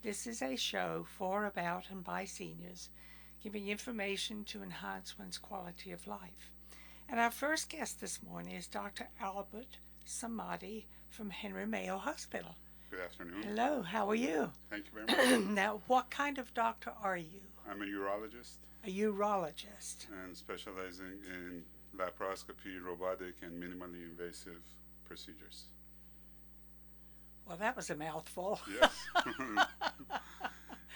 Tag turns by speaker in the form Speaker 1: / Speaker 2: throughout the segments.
Speaker 1: This is a show for, about, and by seniors, giving information to enhance one's quality of life. And our first guest this morning is Dr. Albert Samadi from Henry Mayo Hospital.
Speaker 2: Good afternoon.
Speaker 1: Hello, how are you?
Speaker 2: Thank you very much.
Speaker 1: Now, what kind of doctor are you?
Speaker 2: I'm a urologist
Speaker 1: A urologist.
Speaker 2: and specializing in laparoscopy, robotic, and minimally invasive procedures.
Speaker 1: Well, that was a mouthful.
Speaker 2: Yes.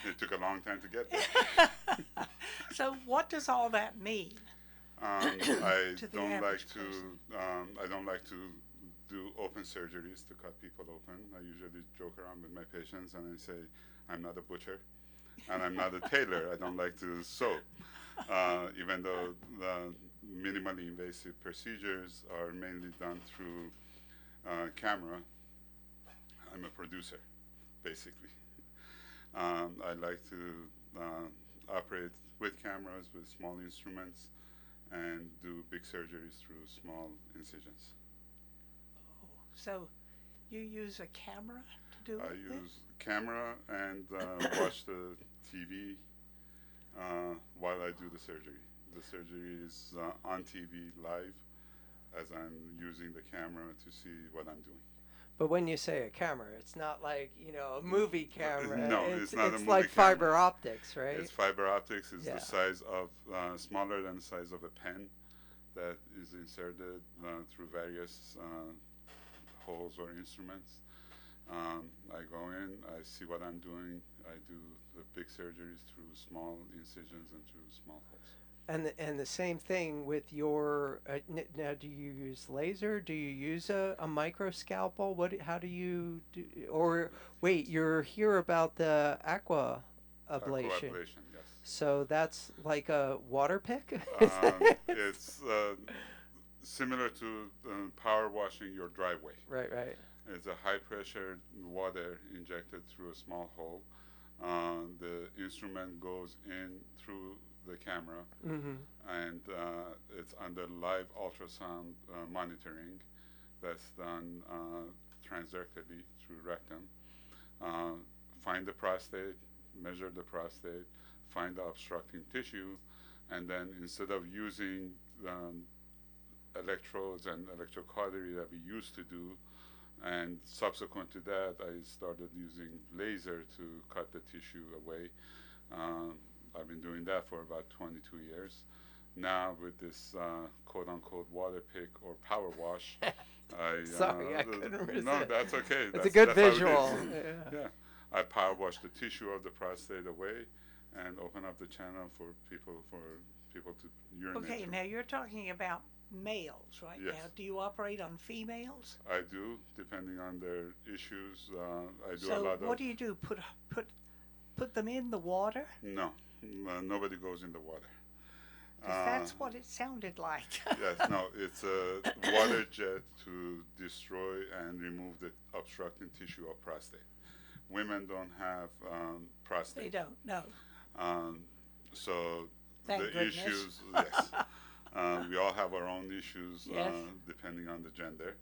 Speaker 2: It took a long time to get there.
Speaker 1: So, what does all that mean?
Speaker 2: I
Speaker 1: To the
Speaker 2: don't like
Speaker 1: average
Speaker 2: to. I don't like to do open surgeries to cut people open. I usually joke around with my patients and I say, I'm not a butcher and I'm not a tailor. I don't like to sew. Even though the minimally invasive procedures are mainly done through camera, I'm a producer, basically. I like to operate with cameras, with small instruments, and do big surgeries through small incisions.
Speaker 1: So, you use a camera to do
Speaker 2: I
Speaker 1: this?
Speaker 2: use camera and watch the TV while I do the surgery. The surgery is on TV live as I'm using the camera to see what I'm doing.
Speaker 3: But when you say a camera, it's not like, a movie camera.
Speaker 2: No, it's not a
Speaker 3: It's
Speaker 2: movie
Speaker 3: like
Speaker 2: camera.
Speaker 3: fiber optics, right?
Speaker 2: It's fiber optics. It's
Speaker 3: Yeah.
Speaker 2: the size of, smaller than the size of a pen that is inserted through various holes or instruments. I go in, I see what I'm doing. I do the big surgeries through small incisions and through small holes.
Speaker 3: And the same thing with your now. Do you use laser? Do you use a micro scalpel? How do you do? Or wait, you're here about the aqua ablation.
Speaker 2: Aquablation, yes.
Speaker 3: So that's like a water pick.
Speaker 2: It's similar to power washing your driveway.
Speaker 3: Right, right.
Speaker 2: It's a high pressure water injected through a small hole. The instrument goes in through the camera, and it's under live ultrasound monitoring that's done transrectally through rectum. Find the prostate, measure the prostate, find the obstructing tissue, and then instead of using electrodes and electrocautery that we used to do, and subsequent to that, I started using laser to cut the tissue away. I've been doing that for about 22 years. Now with this quote-unquote water pick or power wash,
Speaker 3: Sorry, I couldn't resist.
Speaker 2: No, that's okay.
Speaker 3: It's a good
Speaker 2: that's how it
Speaker 3: visual.
Speaker 2: is. Yeah, I power wash the tissue of the prostate away and open up the channel for people to urinate.
Speaker 1: Okay,
Speaker 2: through.
Speaker 1: now you're talking about males right
Speaker 2: Yes.
Speaker 1: now. Do you operate on females?
Speaker 2: I do, depending on their issues. I do a
Speaker 1: So,
Speaker 2: lot of.
Speaker 1: what do you do? Put them in the water?
Speaker 2: No, nobody goes in the water.
Speaker 1: 'Cause that's what it sounded like.
Speaker 2: Yes, no, it's a water jet to destroy and remove the obstructing tissue of prostate. Women don't have prostate.
Speaker 1: They don't, no.
Speaker 2: So
Speaker 1: Thank
Speaker 2: the
Speaker 1: goodness.
Speaker 2: issues, yes. We all have our own issues
Speaker 1: Yes.
Speaker 2: depending on the gender.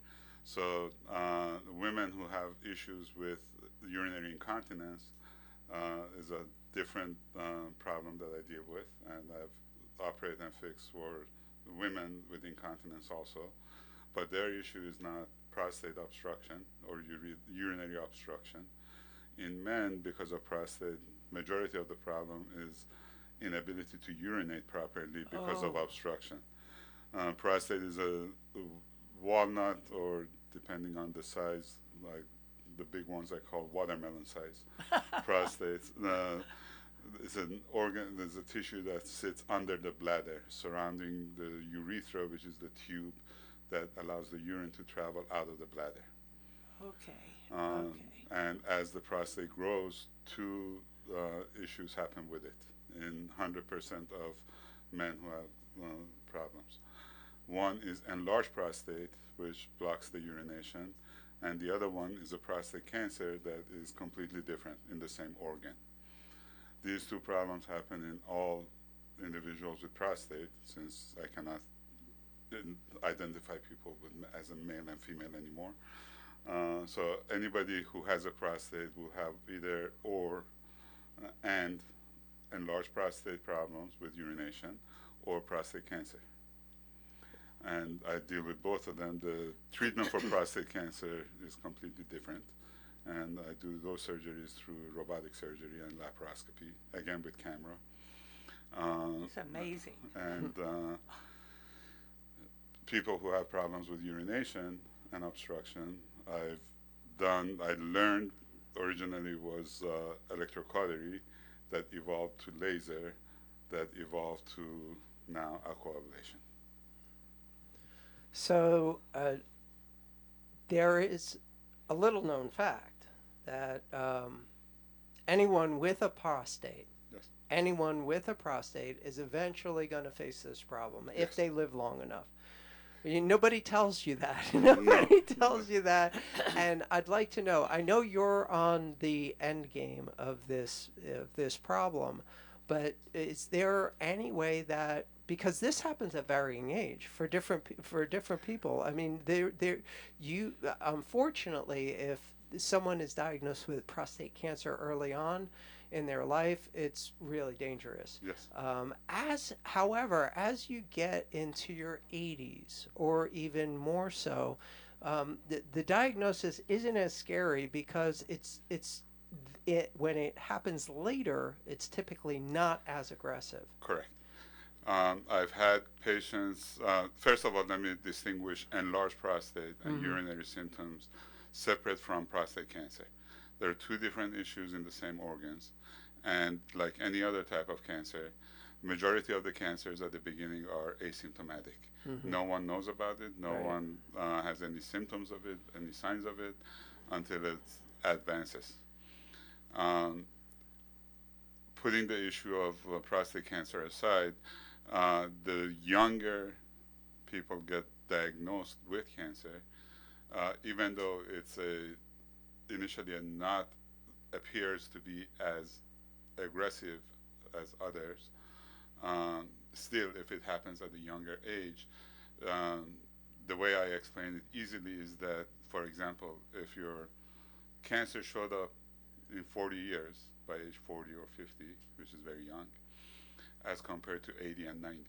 Speaker 2: So women who have issues with urinary incontinence is a different problem that I deal with, and I've operated and fixed for women with incontinence also. But their issue is not prostate obstruction or urinary obstruction. In men, because of prostate, majority of the problem is inability to urinate properly because of
Speaker 1: Oh.
Speaker 2: obstruction. Prostate is a walnut, or depending on the size, like the big ones I call watermelon size prostates. It's an organ, there's a tissue that sits under the bladder surrounding the urethra, which is the tube that allows the urine to travel out of the bladder.
Speaker 1: Okay.
Speaker 2: Okay. And as the prostate grows, two issues happen with it in 100% of men who have problems. One is enlarged prostate, which blocks the urination, and the other one is a prostate cancer that is completely different in the same organ. These two problems happen in all individuals with prostate, since I cannot identify people as a male and female anymore. So anybody who has a prostate will have either or enlarged prostate problems with urination or prostate cancer. And I deal with both of them. The treatment for prostate cancer is completely different. And I do those surgeries through robotic surgery and laparoscopy, again with camera.
Speaker 1: It's amazing.
Speaker 2: And people who have problems with urination and obstruction, I learned originally was electrocautery that evolved to laser, that evolved to now aquablation.
Speaker 3: So there is a little known fact that anyone with a prostate,
Speaker 2: Yes.
Speaker 3: anyone with a prostate is eventually going to face this problem if
Speaker 2: Yes.
Speaker 3: they live long enough. Nobody tells you that. Nobody tells you that. And I'd like to know, I know you're on the end game of this problem, but is there any way that, because this happens at varying age for different people. I mean, unfortunately, if someone is diagnosed with prostate cancer early on in their life, it's really dangerous.
Speaker 2: Yes.
Speaker 3: However, as you get into your 80s or even more so, the diagnosis isn't as scary because when it happens later, it's typically not as aggressive.
Speaker 2: Correct. I've had patients, first of all, let me distinguish enlarged prostate and urinary symptoms separate from prostate cancer. There are two different issues in the same organs. And like any other type of cancer, majority of the cancers at the beginning are asymptomatic. No one knows about it. No one has any symptoms of it, any signs of it, until it advances. Putting the issue of prostate cancer aside, the younger people get diagnosed with cancer, even though it's initially not appears to be as aggressive as others, still, if it happens at a younger age, the way I explain it easily is that, for example, if your cancer showed up in 40 years, by age 40 or 50, which is very young, as compared to 80 and 90.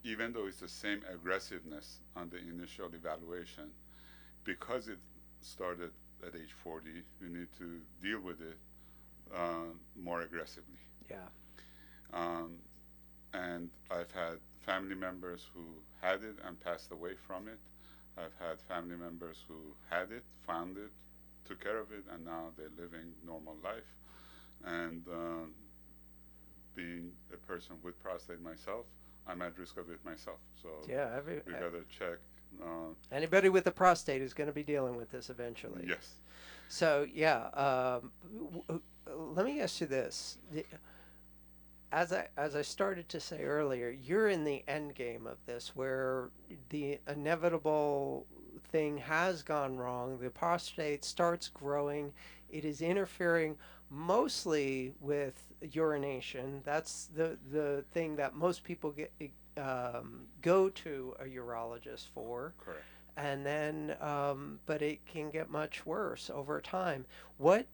Speaker 2: Even though it's the same aggressiveness on the initial evaluation, because it started at age 40, we need to deal with it more aggressively.
Speaker 3: Yeah.
Speaker 2: And I've had family members who had it and passed away from it. I've had family members who had it, found it, took care of it, and now they're living normal life. And being a person with prostate myself, I'm at risk of it myself. So
Speaker 3: yeah,
Speaker 2: we gotta check.
Speaker 3: Anybody with a prostate is going to be dealing with this eventually.
Speaker 2: Yes.
Speaker 3: So yeah, let me ask you this. As I started to say earlier, you're in the end game of this, where the inevitable thing has gone wrong. The prostate starts growing. It is interfering mostly with urination. That's the thing that most people go to a urologist for.
Speaker 2: Correct.
Speaker 3: And then, but it can get much worse over time. What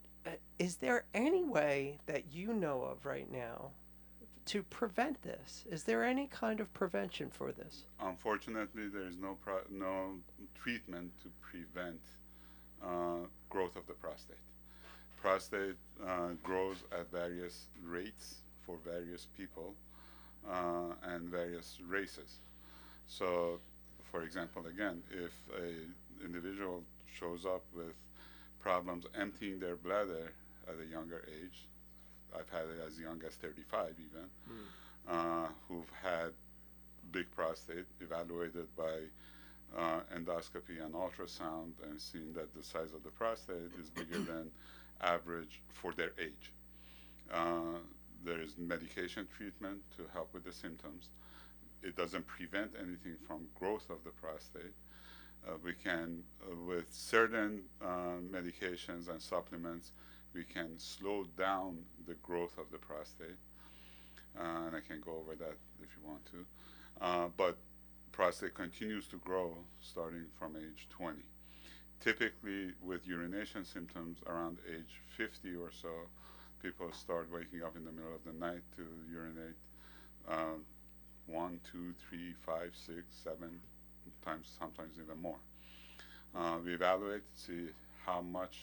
Speaker 3: is there any way that you know of right now to prevent this? Is there any kind of prevention for this?
Speaker 2: Unfortunately, there is no treatment to prevent growth of the prostate. Prostate grows at various rates for various people and various races. So, for example, again, if an individual shows up with problems emptying their bladder at a younger age, I've had it as young as 35 even, who've had big prostate, evaluated by endoscopy and ultrasound, and seen that the size of the prostate is bigger than average for their age. There is medication treatment to help with the symptoms. It doesn't prevent anything from growth of the prostate. We can, with certain medications and supplements, we can slow down the growth of the prostate. And I can go over that if you want to. But prostate continues to grow starting from age 20. Typically, with urination symptoms around age 50 or so, people start waking up in the middle of the night to urinate uh, 1, 2, 3, 5, 6, 7 times, sometimes even more. We evaluate to see how much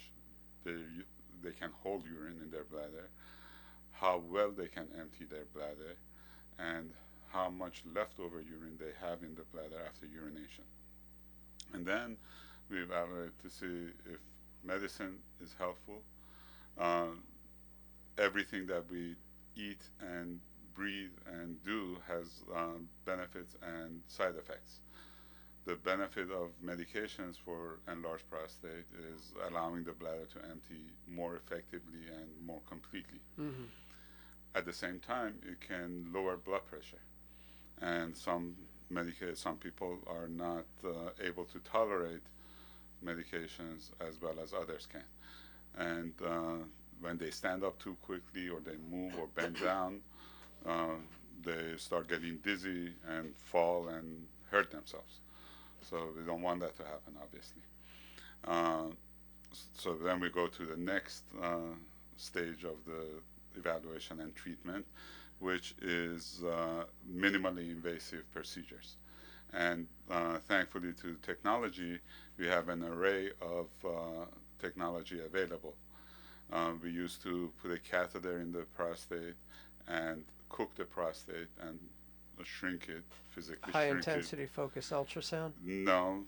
Speaker 2: they can hold urine in their bladder, how well they can empty their bladder, and how much leftover urine they have in the bladder after urination. And then we evaluate to see if medicine is helpful. Everything that we eat and breathe and do has benefits and side effects. The benefit of medications for enlarged prostate is allowing the bladder to empty more effectively and more completely.
Speaker 3: Mm-hmm.
Speaker 2: At the same time, it can lower blood pressure. And some people are not able to tolerate medications as well as others can. And when they stand up too quickly or they move or bend down, they start getting dizzy and fall and hurt themselves. So we don't want that to happen, obviously. So then we go to the next stage of the evaluation and treatment, which is minimally invasive procedures. And thankfully to technology, we have an array of technology available. We used to put a catheter in the prostate and cook the prostate and shrink it, physically
Speaker 3: High
Speaker 2: shrink
Speaker 3: intensity focused ultrasound?
Speaker 2: No,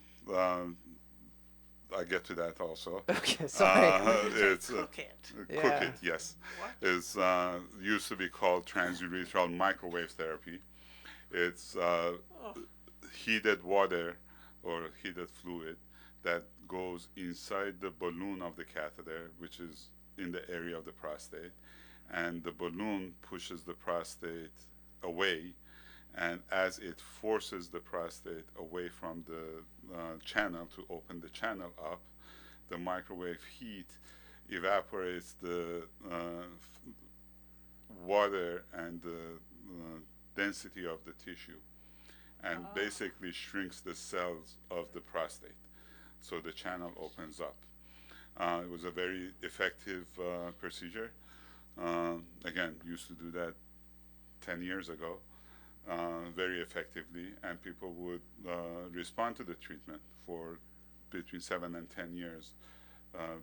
Speaker 2: I get to that also.
Speaker 3: Okay, sorry.
Speaker 2: It's
Speaker 1: Cook it.
Speaker 2: cook
Speaker 3: Yeah.
Speaker 2: it, yes.
Speaker 1: What?
Speaker 2: It's used to be called transurethral microwave therapy. It's
Speaker 1: Oh,
Speaker 2: heated water or heated fluid that goes inside the balloon of the catheter, which is in the area of the prostate, and the balloon pushes the prostate away, and as it forces the prostate away from the channel to open the channel up, the microwave heat evaporates the water and the density of the tissue, and basically shrinks the cells of the prostate, so the channel opens up. It was a very effective procedure. Again, used to do that 10 years ago very effectively, and people would respond to the treatment for between 7 and 10 years,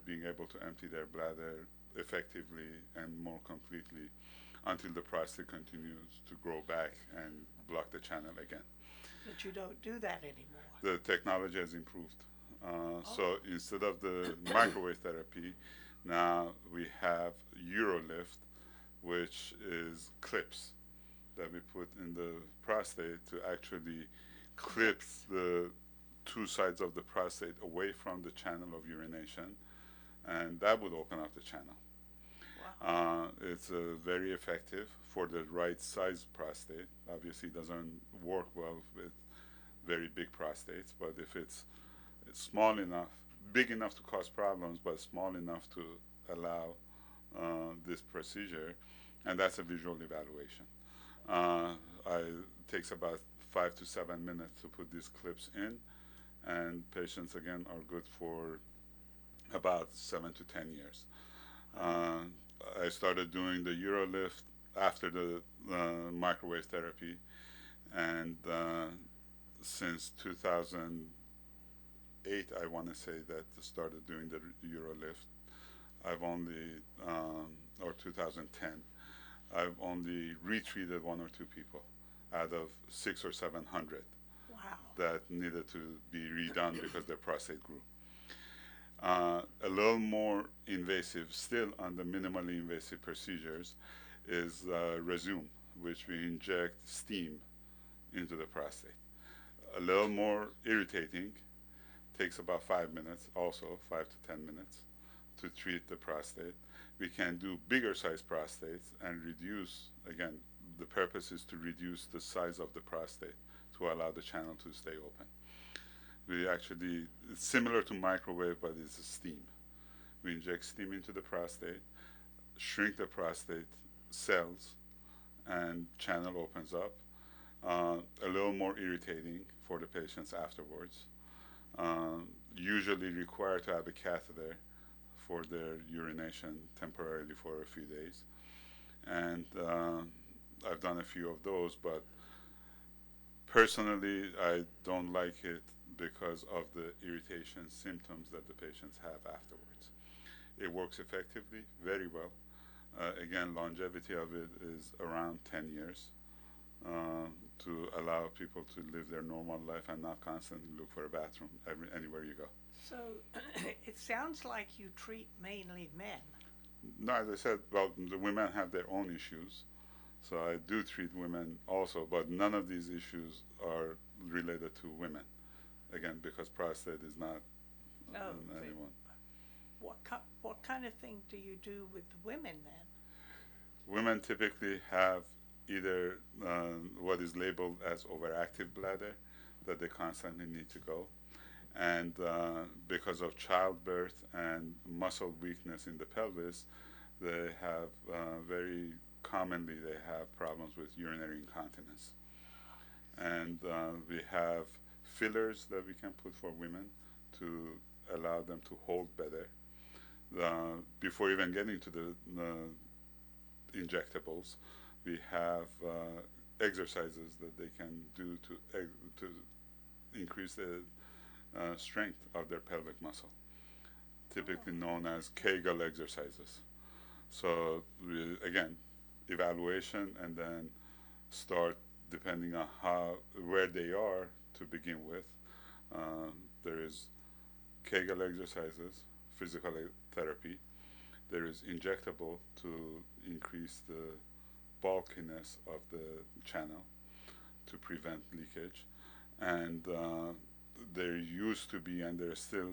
Speaker 2: being able to empty their bladder effectively and more completely until the prostate continues to grow back and block the channel again.
Speaker 1: but you don't do that anymore.
Speaker 2: The technology has improved. So instead of the microwave therapy, now we have UroLift, which is clips that we put in the prostate to actually clip the two sides of the prostate away from the channel of urination, and that would open up the channel.
Speaker 1: Wow.
Speaker 2: It's very effective for the right size prostate. Obviously, it doesn't work well with very big prostates, but if it's small enough, big enough to cause problems, but small enough to allow this procedure, and that's a visual evaluation. It takes about 5 to 7 minutes to put these clips in, and patients again are good for about 7 to 10 years. I started doing the UroLift after the microwave therapy, and since 2008, I want to say that I started doing the UroLift. I've only, or 2010, I've only retreated 1 or 2 people out of 600 or 700
Speaker 1: Wow.
Speaker 2: that needed to be redone because their prostate grew. A little more invasive, still on the minimally invasive procedures, is Rezum, which we inject steam into the prostate. A little more irritating, takes about 5 minutes, also 5 to 10 minutes to treat the prostate. We can do bigger size prostates and reduce, again, the purpose is to reduce the size of the prostate to allow the channel to stay open. We actually, it's similar to microwave, but it's a steam. We inject steam into the prostate, shrink the prostate cells, and channel opens up. A little more irritating for the patients afterwards. Usually required to have a catheter for their urination temporarily for a few days. And I've done a few of those, but personally, I don't like it because of the irritation symptoms that the patients have afterwards. It works effectively, very well. Again, longevity of it is around 10 years to allow people to live their normal life and not constantly look for a bathroom anywhere you go.
Speaker 1: So it sounds like you treat mainly men.
Speaker 2: No, as I said, well, the women have their own issues. So I do treat women also, but none of these issues are related to women. Again, because prostate is not anyone.
Speaker 1: What kind of thing do you do with women then?
Speaker 2: Women typically have either what is labeled as overactive bladder, that they constantly need to go, and because of childbirth and muscle weakness in the pelvis, they have very commonly they have problems with urinary incontinence. And we have fillers that we can put for women to allow them to hold better. Before even getting to the injectables, we have exercises that they can do to increase the strength of their pelvic muscle, typically known as Kegel exercises. So again, evaluation, and then start depending on where they are to begin with. There is Kegel exercises, physical therapy. There is injectable to increase the bulkiness of the channel to prevent leakage. And there used to be, and there still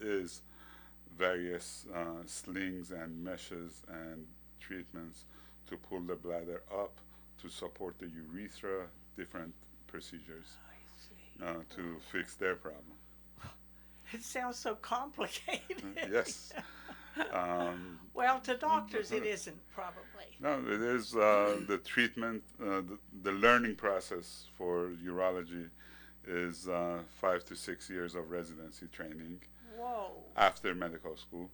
Speaker 2: is, various slings and meshes and treatments to pull the bladder up to support the urethra, different procedures to fix their problem.
Speaker 1: It sounds so complicated.
Speaker 2: Yes.
Speaker 1: Well, to doctors it isn't, probably.
Speaker 2: No, it is the treatment, the learning process for urology is 5 to 6 years of residency training.
Speaker 1: Whoa.
Speaker 2: After medical school,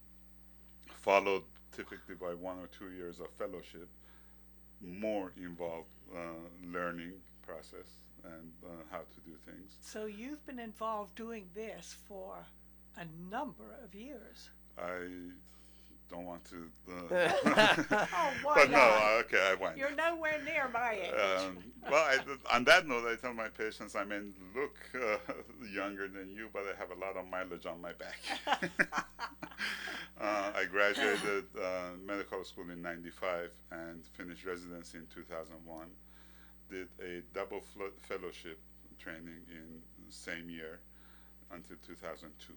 Speaker 2: followed typically by 1 or 2 years of fellowship, more involved learning process and how to do things.
Speaker 1: So you've been involved doing this for a number of years.
Speaker 2: I don't want to.
Speaker 1: Oh, why
Speaker 2: but
Speaker 1: not?
Speaker 2: no, okay, I went.
Speaker 1: You're nowhere near my age.
Speaker 2: Well, on that note, I tell my patients I may look younger than you, but I have a lot of mileage on my back. I graduated medical school in '95 and finished residency in 2001. Did a double fellowship training in the same year until 2002.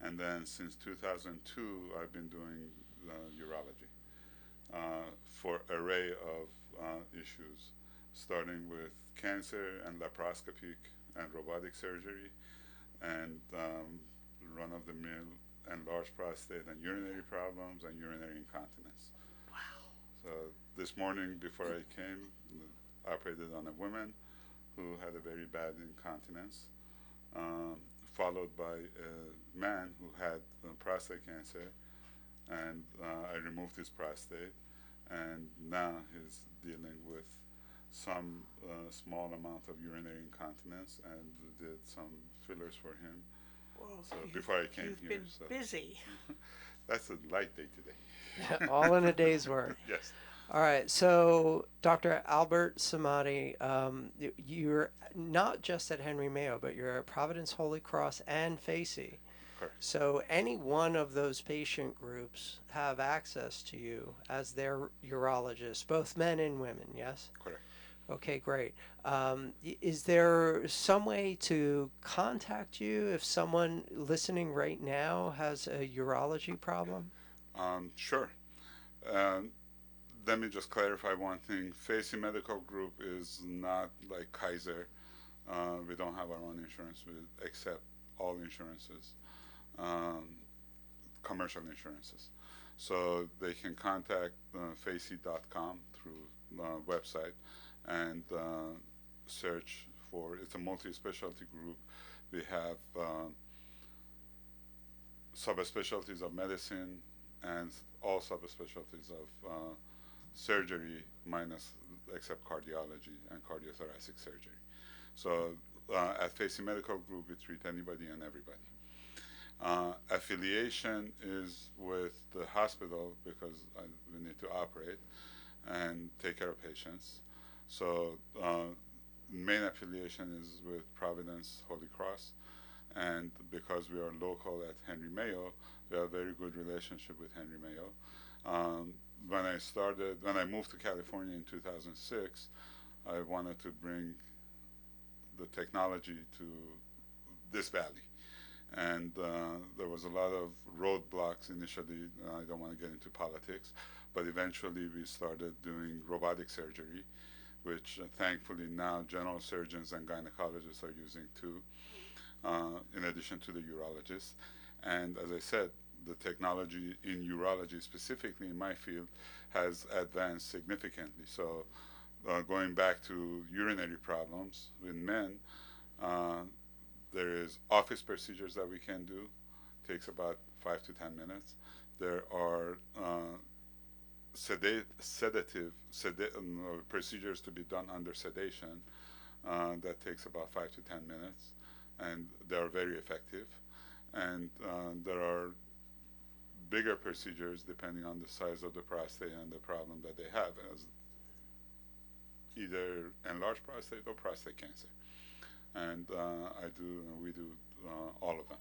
Speaker 2: And then since 2002, I've been doing urology for array of issues, starting with cancer and laparoscopic and robotic surgery, and run-of-the-mill enlarged prostate and urinary problems and urinary incontinence.
Speaker 1: Wow.
Speaker 2: So this morning before I came, operated on a woman who had a very bad incontinence, followed by a man who had prostate cancer, and I removed his prostate, and now he's dealing with some small amount of urinary incontinence, and did some fillers for him.
Speaker 1: Well,
Speaker 2: So before I came
Speaker 1: you've
Speaker 2: here,
Speaker 1: been
Speaker 2: so
Speaker 1: busy.
Speaker 2: that's a light day today.
Speaker 3: All in a day's work.
Speaker 2: Yes.
Speaker 3: All right, so Dr. Albert Samadi, you're not just at Henry Mayo, but you're at Providence, Holy Cross, and FACey.
Speaker 2: Correct.
Speaker 3: So any one of those patient groups have access to you as their urologist, both men and women, yes?
Speaker 2: Correct.
Speaker 3: Okay, great. Is there some way to contact you if someone listening right now has a urology problem?
Speaker 2: Sure. Let me just clarify one thing. FACey Medical Group is not like Kaiser. We don't have our own insurance, except all insurances, commercial insurances. So they can contact facey.com through website and search for, it's a multi-specialty group. We have subspecialties of medicine and all subspecialties of surgery, minus except cardiology and cardiothoracic surgery. So at Facey Medical Group, we treat anybody and everybody. Affiliation is with the hospital because we need to operate and take care of patients. So main affiliation is with Providence Holy Cross, and because we are local at Henry Mayo, we have a very good relationship with Henry Mayo. When I moved to California in 2006, I wanted to bring the technology to this valley. And there was a lot of roadblocks initially. I don't want to get into politics, but eventually we started doing robotic surgery, which thankfully now general surgeons and gynecologists are using too, in addition to the urologists. And as I said, the technology in urology, specifically in my field, has advanced significantly. So going back to urinary problems in men, there is office procedures that we can do. Takes about 5 to 10 minutes. There are sedative procedures to be done under sedation. That takes about 5 to 10 minutes, and they are very effective. And there are bigger procedures depending on the size of the prostate and the problem that they have, as either enlarged prostate or prostate cancer. And we do all of them.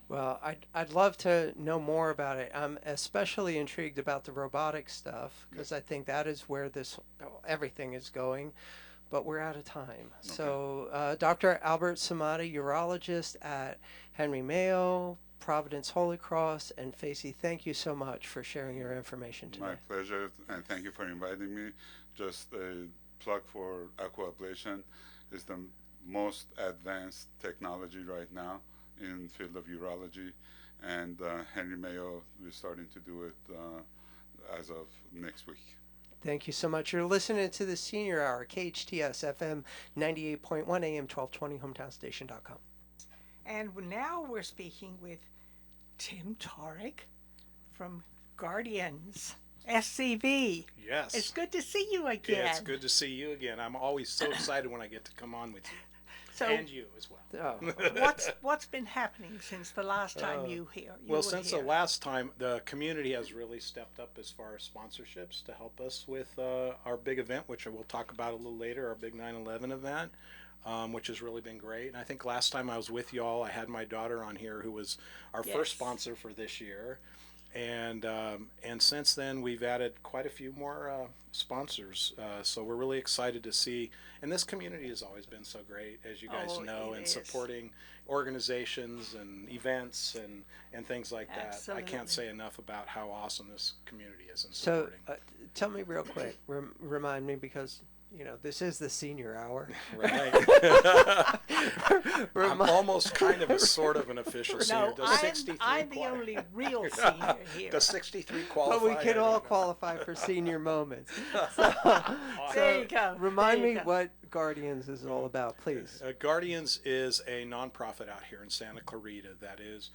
Speaker 3: Well, I'd love to know more about it. I'm especially intrigued about the robotic stuff because I think that is where everything is going. But we're out of time. Okay. So Dr. Albert Samadi, urologist at Henry Mayo, Providence Holy Cross, and Facey, thank you so much for sharing your information today.
Speaker 2: My pleasure, and thank you for inviting me. Just a plug for Aquablation is the most advanced technology right now in the field of urology, and Henry Mayo is starting to do it as of next week.
Speaker 3: Thank you so much. You're listening to the Senior Hour, KHTS FM 98.1 AM 1220, hometownstation.com.
Speaker 1: And now we're speaking with Tim Traurig from Guardians, SCV.
Speaker 4: Yes.
Speaker 1: It's good to see you again.
Speaker 4: Yeah, it's good to see you again. I'm always so excited when I get to come on with you. So, and you as well.
Speaker 1: What's been happening since the last time you were
Speaker 4: since
Speaker 1: here?
Speaker 4: the last time, the community has really stepped up as far as sponsorships to help us with our big event, which we'll talk about a little later, our big 9/11 event, which has really been great. And I think last time I was with y'all, I had my daughter on here, who was our first sponsor for this year. And since then, we've added quite a few more sponsors. So we're really excited to see. And this community has always been so great, as you guys know, and supporting organizations and events and things like that.
Speaker 1: Absolutely.
Speaker 4: I can't say enough about how awesome this community is in supporting.
Speaker 3: So tell me real quick, remind me, because this is the Senior Hour.
Speaker 4: Right. I'm almost kind of a sort of an official senior.
Speaker 1: I'm the only real senior here.
Speaker 4: Does 63 qualify?
Speaker 3: But we can all qualify for senior moments.
Speaker 1: There you go.
Speaker 3: Remind me what Guardians is all about, please.
Speaker 4: Guardians is a nonprofit out here in Santa Clarita that is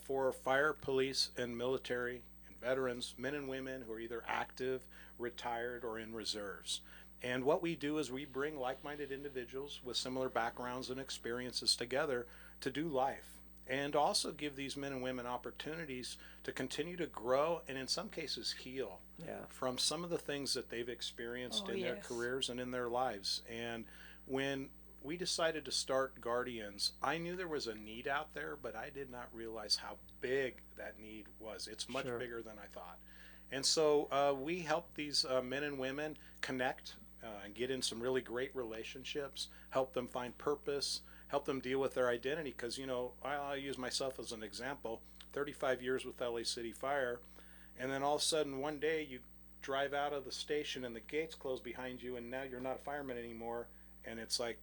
Speaker 4: for fire, police, and military and veterans, men and women who are either active, retired, or in reserves. And what we do is we bring like-minded individuals with similar backgrounds and experiences together to do life, and also give these men and women opportunities to continue to grow and in some cases heal from some of the things that they've experienced in their careers and in their lives. And when we decided to start Guardians, I knew there was a need out there, but I did not realize how big that need was. It's much bigger than I thought. And so we help these men and women connect and get in some really great relationships, help them find purpose, help them deal with their identity. Because, I'll use myself as an example, 35 years with LA City Fire, and then all of a sudden one day you drive out of the station and the gates close behind you, and now you're not a fireman anymore, and it's like,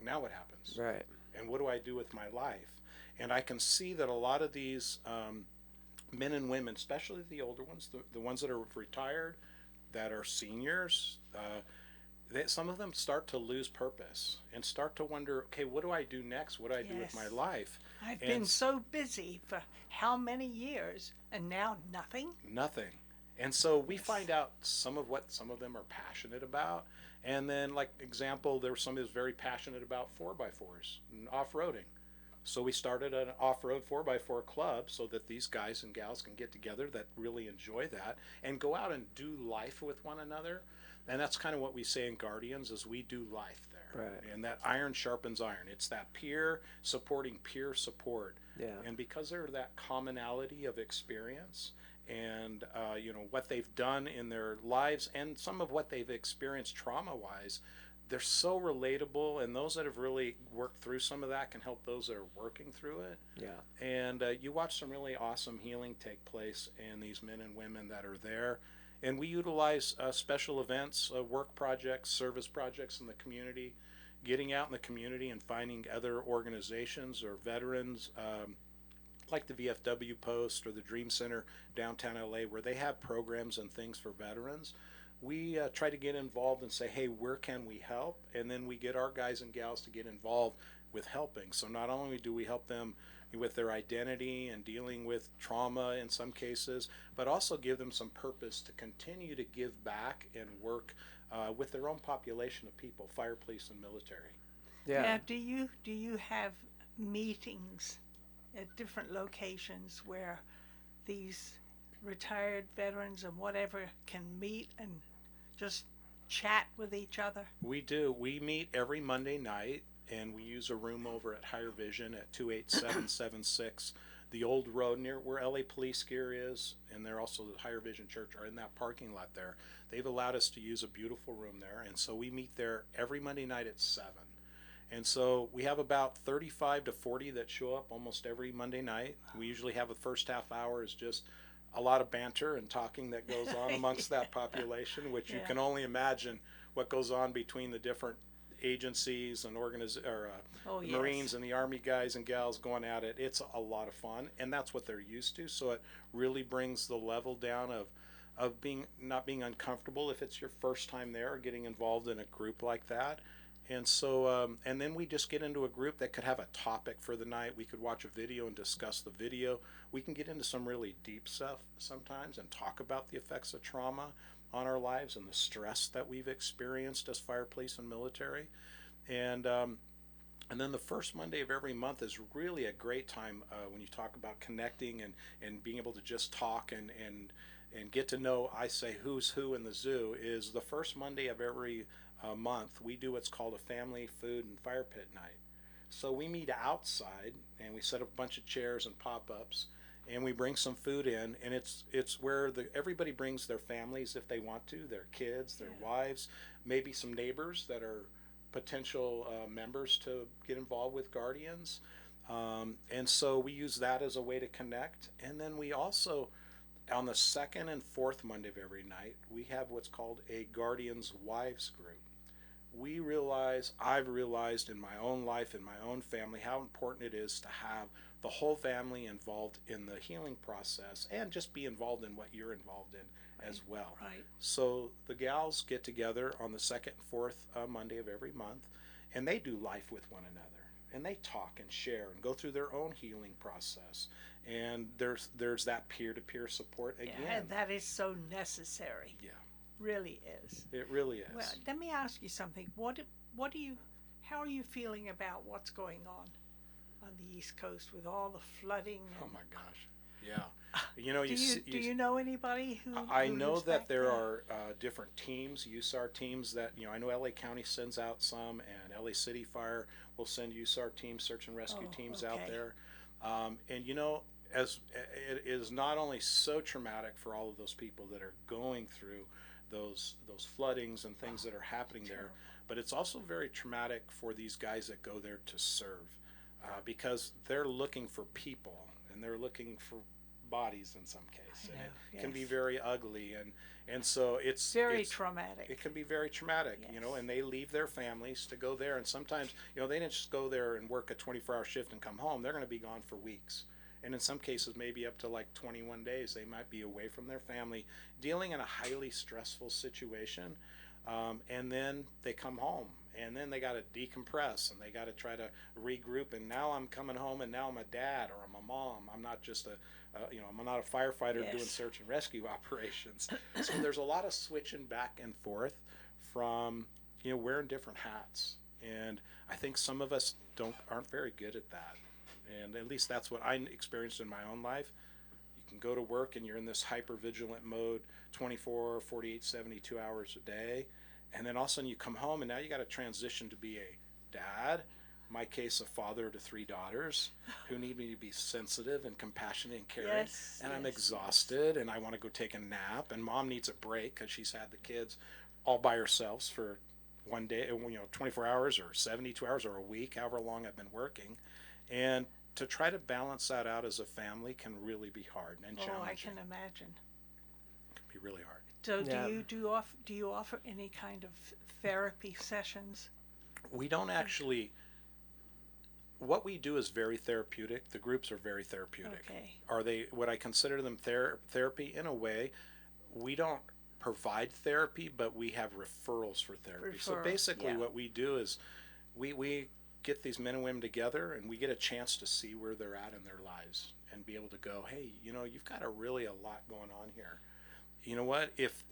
Speaker 4: now what happens?
Speaker 3: Right.
Speaker 4: And what do I do with my life? And I can see that a lot of these men and women, especially the older ones, the ones that are retired, that are seniors, some of them start to lose purpose and start to wonder, okay, what do I do next? What do I do with my
Speaker 1: Yes.
Speaker 4: life?
Speaker 1: I've
Speaker 4: And
Speaker 1: been so busy for how many years, and now nothing?
Speaker 4: nothing. And so we
Speaker 1: Yes.
Speaker 4: find out some of what some of them are passionate about. And then, like example, there were some who's very passionate about 4x4s and off-roading. So we started an off-road 4x4 club so that these guys and gals can get together that really enjoy that and go out and do life with one another. And that's kind of what we say in Guardians is we do life there.
Speaker 3: Right.
Speaker 4: And that iron sharpens iron. It's that peer supporting peer support.
Speaker 3: Yeah.
Speaker 4: And because there's that commonality of experience and what they've done in their lives and some of what they've experienced trauma-wise, they're so relatable, and those that have really worked through some of that can help those that are working through it.
Speaker 3: Yeah.
Speaker 4: And you watch some really awesome healing take place in these men and women that are there. And we utilize special events, work projects, service projects in the community, getting out in the community and finding other organizations or veterans like the VFW Post or the Dream Center downtown LA, where they have programs and things for veterans. We try to get involved and say, hey, where can we help? And then we get our guys and gals to get involved with helping. So not only do we help them with their identity and dealing with trauma in some cases, but also give them some purpose to continue to give back and work with their own population of people, fire, police, and military.
Speaker 3: Yeah.
Speaker 1: Now, do you have meetings at different locations where these retired veterans and whatever can meet and just chat with each other?
Speaker 4: We do. We meet every Monday night, and we use a room over at Higher Vision at 28776, the old road near where LA Police Gear is, and they're also the Higher Vision Church are in that parking lot there. They've allowed us to use a beautiful room there, and so we meet there every Monday night at 7. And so we have about 35 to 40 that show up almost every Monday night. We usually have the first half hour is just a lot of banter and talking that goes on amongst that population, which you
Speaker 1: Yeah.
Speaker 4: can only imagine what goes on between the different agencies and
Speaker 1: Oh, yes.
Speaker 4: Marines and the Army guys and gals going at it. It's a lot of fun, and that's what they're used to. So it really brings the level down of being not being uncomfortable if it's your first time there or getting involved in a group like that. And so, and then we just get into a group that could have a topic for the night. We could watch a video and discuss the video. We can get into some really deep stuff sometimes and talk about the effects of trauma on our lives and the stress that we've experienced as fire, police, and military. And then the first Monday of every month is really a great time when you talk about connecting and being able to just talk and get to know, I say, who's who in the zoo, is the first Monday of every month. We do what's called a family food and fire pit night. So we meet outside and we set up a bunch of chairs and pop-ups, and we bring some food in, and it's where everybody brings their families if they want to, their kids, their wives, maybe some neighbors that are potential members to get involved with Guardians. And so we use that as a way to connect. And then we also, on the second and fourth Monday of every night, we have what's called a Guardians Wives group. I've realized in my own life, in my own family, how important it is to have the whole family involved in the healing process and just be involved in what you're involved in as well.
Speaker 1: Right.
Speaker 4: So the gals get together on the second and fourth Monday of every month, and they do life with one another. And they talk and share and go through their own healing process. And there's that peer-to-peer support again.
Speaker 1: Yeah, and that is so necessary.
Speaker 4: Yeah.
Speaker 1: Really is.
Speaker 4: It really is.
Speaker 1: Well, let me ask you something. How are you feeling about what's going on the East Coast with all the flooding?
Speaker 4: Oh my gosh. Yeah. You know,
Speaker 1: Do you know anybody who?
Speaker 4: I
Speaker 1: who
Speaker 4: know
Speaker 1: lives
Speaker 4: that
Speaker 1: back
Speaker 4: there are different teams, USAR teams that, I know LA County sends out some, and LA City Fire will send USAR teams, search and rescue teams out
Speaker 1: okay.
Speaker 4: there. And as it is not only so traumatic for all of those people that are going through those floodings and things that are happening there, but it's also very traumatic for these guys that go there to serve, because they're looking for people and they're looking for bodies in some case, and it can be very ugly, and so it's
Speaker 1: traumatic.
Speaker 4: It can be very traumatic, and they leave their families to go there, and sometimes they didn't just go there and work a 24-hour shift and come home. They're going to be gone for weeks, and in some cases maybe up to like 21 days they might be away from their family, dealing in a highly stressful situation. And then they come home, and then they got to decompress, and they got to try to regroup. And now I'm coming home, and now I'm a dad or I'm a mom. I'm not just I'm not a firefighter
Speaker 1: Yes.
Speaker 4: doing search and rescue operations. So there's a lot of switching back and forth from wearing different hats, and I think some of us aren't very good at that. And at least that's what I experienced in my own life. You can go to work and you're in this hyper vigilant mode 24, 48, 72 hours a day. And then all of a sudden you come home and now you got to transition to be a dad. In my case, a father to 3 daughters who need me to be sensitive and compassionate and caring.
Speaker 1: Yes,
Speaker 4: and I'm
Speaker 1: yes,
Speaker 4: exhausted and I want to go take a nap. And mom needs a break because she's had the kids all by herself for one day, 24 hours or 72 hours or a week, however long I've been working. And to try to balance that out as a family can really be hard and challenging.
Speaker 1: Oh, I can imagine.
Speaker 4: It can be really hard.
Speaker 1: So
Speaker 3: Yeah.
Speaker 1: do you offer any kind of therapy sessions?
Speaker 4: We don't actually. What we do is very therapeutic. The groups are very therapeutic.
Speaker 1: Okay.
Speaker 4: Are they? Would I consider them therapy? In a way, we don't provide therapy, but we have referrals for therapy. So
Speaker 1: Referral,
Speaker 4: basically,
Speaker 1: yeah.
Speaker 4: what we do is we get these men and women together, and we get a chance to see where they're at in their lives, and be able to go, hey, you've got a lot going on here. You know what? If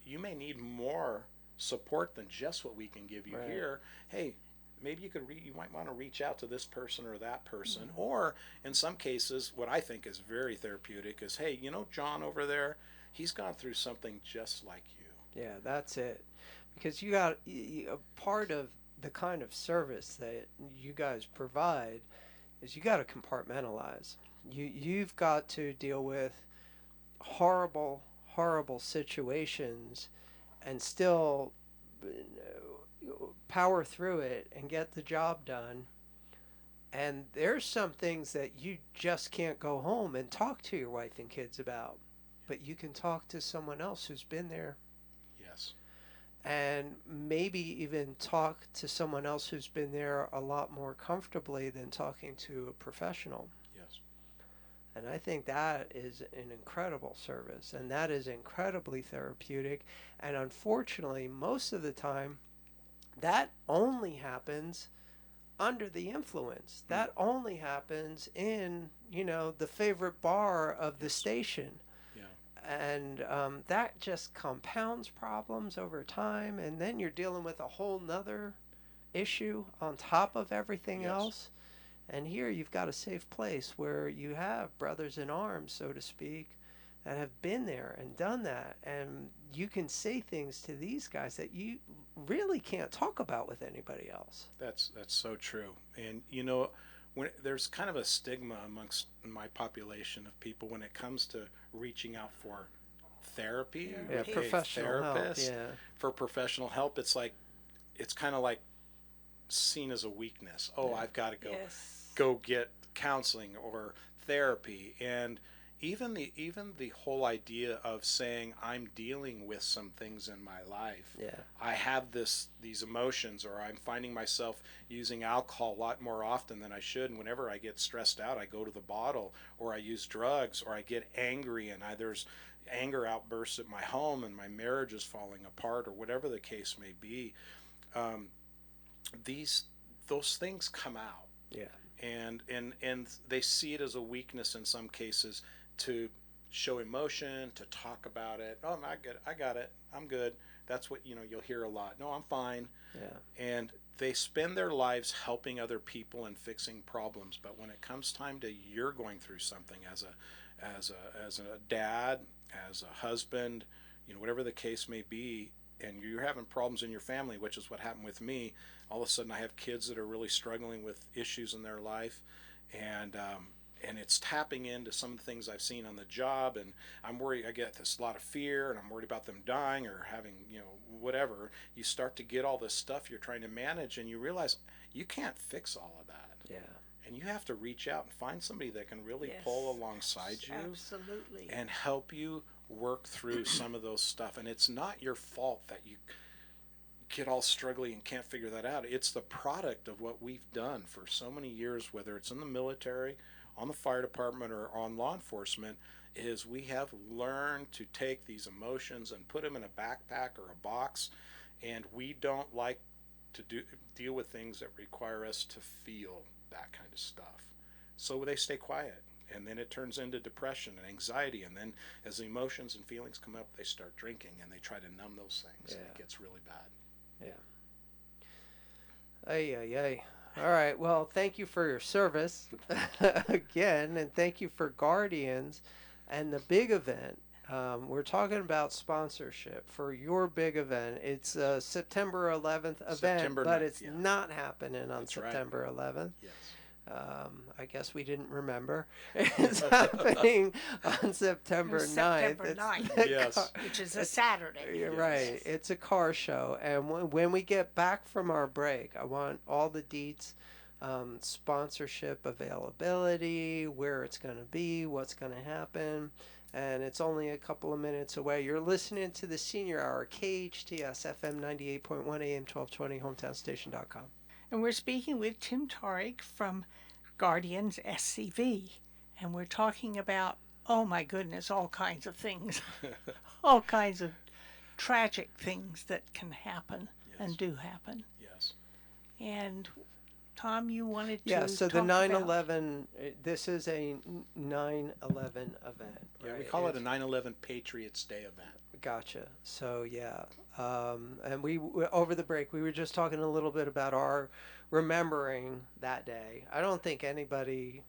Speaker 4: you may need more support than just what we can give you
Speaker 3: Right.
Speaker 4: here, hey, maybe you might want to reach out to this person or that person. Or in some cases, what I think is very therapeutic is, hey, John over there, he's gone through something just like you.
Speaker 3: Yeah, that's it. Because you got a part of the kind of service that you guys provide is you got to compartmentalize. You've got to deal with horrible situations and still power through it and get the job done. And there's some things that you just can't go home and talk to your wife and kids about, but you can talk to someone else who's been there,
Speaker 4: Yes.
Speaker 3: and maybe even talk to someone else who's been there a lot more comfortably than talking to a professional.
Speaker 4: Yes.
Speaker 3: And I think that is an incredible service, and that is incredibly therapeutic. And unfortunately, most of the time, that only happens under the influence. That only happens in, the favorite bar of the station.
Speaker 4: Yeah.
Speaker 3: And that just compounds problems over time, and then you're dealing with a whole nother issue on top of everything
Speaker 4: Yes.
Speaker 3: else. And here you've got a safe place where you have brothers in arms, so to speak, that have been there and done that. And you can say things to these guys that you really can't talk about with anybody else.
Speaker 4: That's so true. And when there's kind of a stigma amongst my population of people when it comes to reaching out for therapy,
Speaker 3: Yeah,
Speaker 4: with a
Speaker 3: professional help.
Speaker 4: therapist,
Speaker 3: Yeah.
Speaker 4: for professional help. It's kind of like seen as a weakness. Oh, I've got to
Speaker 1: Yes.
Speaker 4: go get counseling or therapy. And even the whole idea of saying I'm dealing with some things in my life.
Speaker 3: Yeah.
Speaker 4: I have these emotions, or I'm finding myself using alcohol a lot more often than I should. And whenever I get stressed out, I go to the bottle, or I use drugs, or I get angry, and there's anger outbursts at my home, and my marriage is falling apart, or whatever the case may be. Those things come out.
Speaker 3: Yeah.
Speaker 4: And they see it as a weakness in some cases to show emotion, to talk about it. Oh, I got it. I'm good. That's what you'll hear a lot. No, I'm fine.
Speaker 3: Yeah.
Speaker 4: And they spend their lives helping other people and fixing problems. But when it comes time to you're going through something as a dad, as a husband, whatever the case may be, and you're having problems in your family, which is what happened with me. All of a sudden I have kids that are really struggling with issues in their life, and it's tapping into some of the things I've seen on the job, and I'm worried. I get a lot of fear, and I'm worried about them dying or having, whatever. You start to get all this stuff you're trying to manage, and you realize you can't fix all of that.
Speaker 3: Yeah.
Speaker 4: And you have to reach out and find somebody that can really
Speaker 1: Yes.
Speaker 4: pull alongside you
Speaker 1: Absolutely.
Speaker 4: and help you work through some of those stuff. And it's not your fault that you get all struggling and can't figure that out. It's the product of what we've done for so many years, whether it's in the military, on the fire department, or on law enforcement. is we have learned to take these emotions and put them in a backpack or a box, and we don't like to deal with things that require us to feel that kind of stuff. So they stay quiet, and then it turns into depression and anxiety, and then as the emotions and feelings come up, they start drinking and they try to numb those things, and it gets really bad.
Speaker 3: Yeah. Ay, ay, ay. All right. Well, thank you for your service again, and thank you for Guardians and the big event. We're talking about sponsorship for your big event. It's a September 11th event,
Speaker 4: September
Speaker 3: but
Speaker 4: 9th,
Speaker 3: it's
Speaker 4: yeah.
Speaker 3: not happening on
Speaker 4: That's
Speaker 3: September 11th.
Speaker 4: Yes.
Speaker 3: I guess we didn't remember. It's happening on September 9th.
Speaker 1: September
Speaker 3: It's
Speaker 1: 9th.
Speaker 3: the
Speaker 4: Yes.
Speaker 1: Which is a Saturday.
Speaker 3: You're
Speaker 4: Yes.
Speaker 3: right. It's a car show. And when we get back from our break, I want all the deets, sponsorship availability, where it's going to be, what's going to happen. And it's only a couple of minutes away. You're listening to the Senior Hour, KHTS FM 98.1 AM 1220, hometownstation.com.
Speaker 1: And we're speaking with Tim Traurig from Guardians SCV. And we're talking about, oh my goodness, all kinds of things. All kinds of tragic things that can happen and do happen.
Speaker 4: Yes.
Speaker 1: And Tom, you wanted to
Speaker 3: Yeah, so the
Speaker 1: talk about-
Speaker 3: 9/11, this is a 9/11 event.
Speaker 4: Yeah, we
Speaker 3: right?
Speaker 4: call it a
Speaker 3: It's-
Speaker 4: 9/11 Patriots Day event.
Speaker 3: Gotcha. So yeah, and we over the break we were just talking a little bit about our remembering that day. I don't think anybody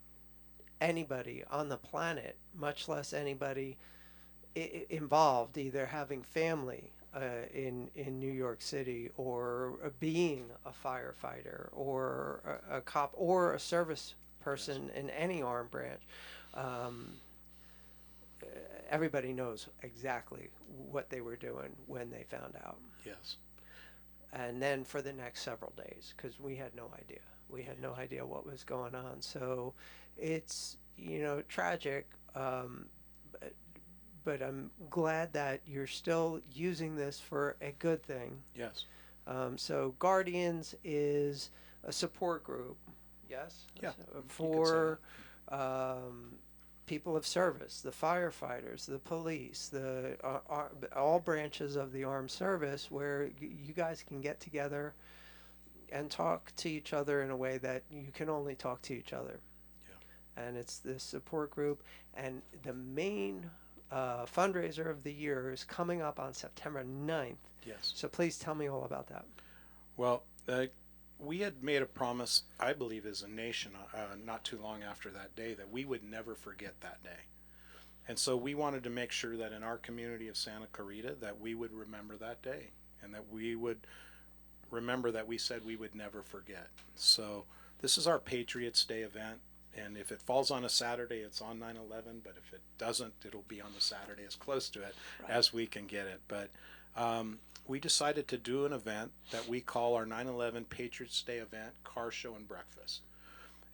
Speaker 3: on the planet, much less anybody involved, either having family in New York City or being a firefighter or a cop or a service person in any armed branch. Everybody knows exactly what they were doing when they found out.
Speaker 4: Yes.
Speaker 3: And then for the next several days, because we had no idea. We had no idea what was going on. So it's, tragic. But I'm glad that you're still using this for a good thing.
Speaker 4: Yes.
Speaker 3: So Guardians is a support group, yes?
Speaker 4: Yeah,
Speaker 3: For people of service, the firefighters, the police, all branches of the armed service, where you guys can get together and talk to each other in a way that you can only talk to each other. Yeah. And it's this support group, and the main fundraiser of the year is coming up on September 9th.
Speaker 4: Yes.
Speaker 3: So please tell me all about that.
Speaker 4: Well, we had made a promise, I believe, as a nation, not too long after that day, that we would never forget that day. And so we wanted to make sure that in our community of Santa Clarita that we would remember that day, and that we would remember that we said we would never forget. So this is our Patriots Day event, and if it falls on a Saturday, it's on 9/11, but if it doesn't, it'll be on the Saturday as close to it as we can get it. But we decided to do an event that we call our 9/11 Patriots Day event, car show and breakfast.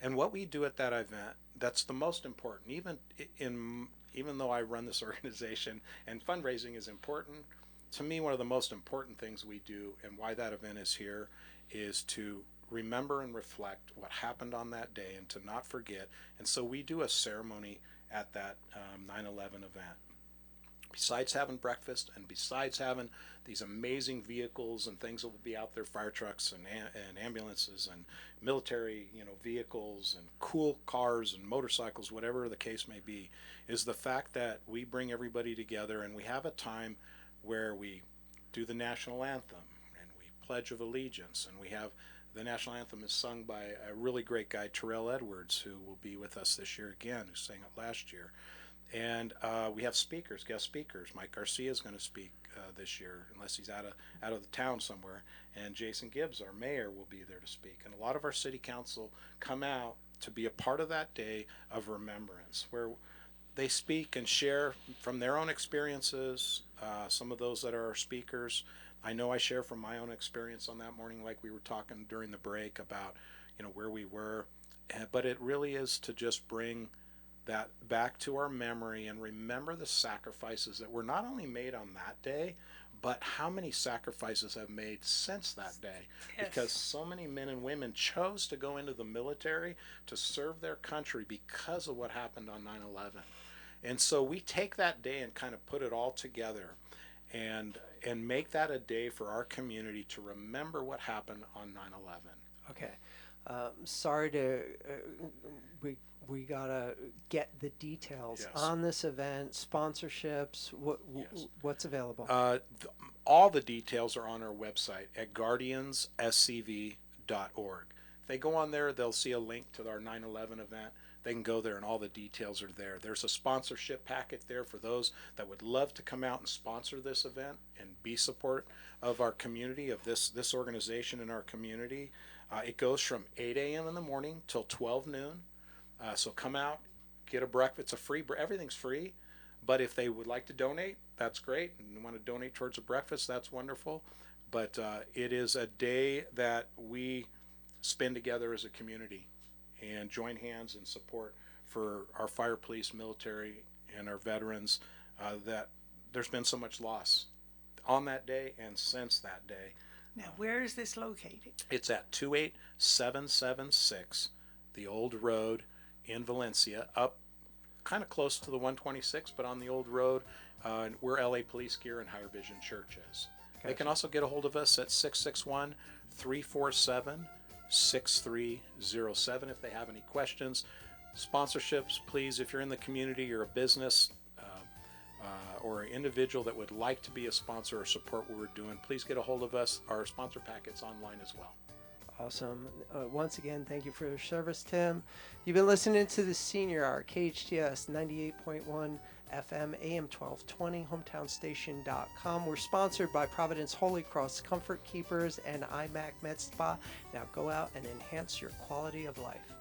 Speaker 4: And what we do at that event, that's the most important. Even though I run this organization and fundraising is important, to me one of the most important things we do and why that event is here is to remember and reflect what happened on that day and to not forget. And so we do a ceremony at that 9/11 event. Besides having breakfast and besides having these amazing vehicles and things that will be out there, fire trucks and ambulances and military vehicles and cool cars and motorcycles, whatever the case may be, is the fact that we bring everybody together and we have a time where we do the national anthem and we pledge of allegiance, and we have the national anthem is sung by a really great guy, Terrell Edwards, who will be with us this year again, who sang it last year. And we have speakers, guest speakers. Mike Garcia is going to speak this year, unless he's out of the town somewhere. And Jason Gibbs, our mayor, will be there to speak. And a lot of our city council come out to be a part of that day of remembrance, where they speak and share from their own experiences. Some of those that are our speakers, I know I share from my own experience on that morning, like we were talking during the break about, where we were. But it really is to just bring that back to our memory and remember the sacrifices that were not only made on that day, but how many sacrifices have made since that day.
Speaker 1: Yes.
Speaker 4: Because so many men and women chose to go into the military to serve their country because of what happened on 9/11. And so we take that day and kind of put it all together and make that a day for our community to remember what happened on 9/11.
Speaker 3: Okay. Sorry to, we gotta get the details
Speaker 4: Yes.
Speaker 3: on this event, sponsorships,
Speaker 4: Yes.
Speaker 3: what's available.
Speaker 4: All the details are on our website at guardiansscv.org. If they go on there, they'll see a link to our 9/11 event. They can go there and all the details are there. There's a sponsorship packet there for those that would love to come out and sponsor this event and be support of our community, of this organization in our community. It goes from 8 a.m. in the morning till 12 noon. So come out, get a breakfast. It's a free, everything's free. But if they would like to donate, that's great. And want to donate towards a breakfast, that's wonderful. But it is a day that we spend together as a community and join hands in support for our fire, police, military, and our veterans, that there's been so much loss on that day and since that day.
Speaker 1: Now, where is this located?
Speaker 4: It's at 28776, the old road in Valencia, up kind of close to the 126, but on the old road, where LA Police Gear and Higher Vision Church is. They
Speaker 3: Gotcha.
Speaker 4: can also get a hold of us at 661-347-6307 if they have any questions. Sponsorships, please, if you're in the community, you're a business or an individual that would like to be a sponsor or support what we're doing, please get a hold of us. Our sponsor packet's online as well.
Speaker 3: Awesome. Once again, thank you for your service, Tim. You've been listening to the Senior Hour, KHTS 98.1 FM, AM 1220, hometownstation.com. We're sponsored by Providence Holy Cross Comfort Keepers and IMAC Med Spa. Now go out and enhance your quality of life.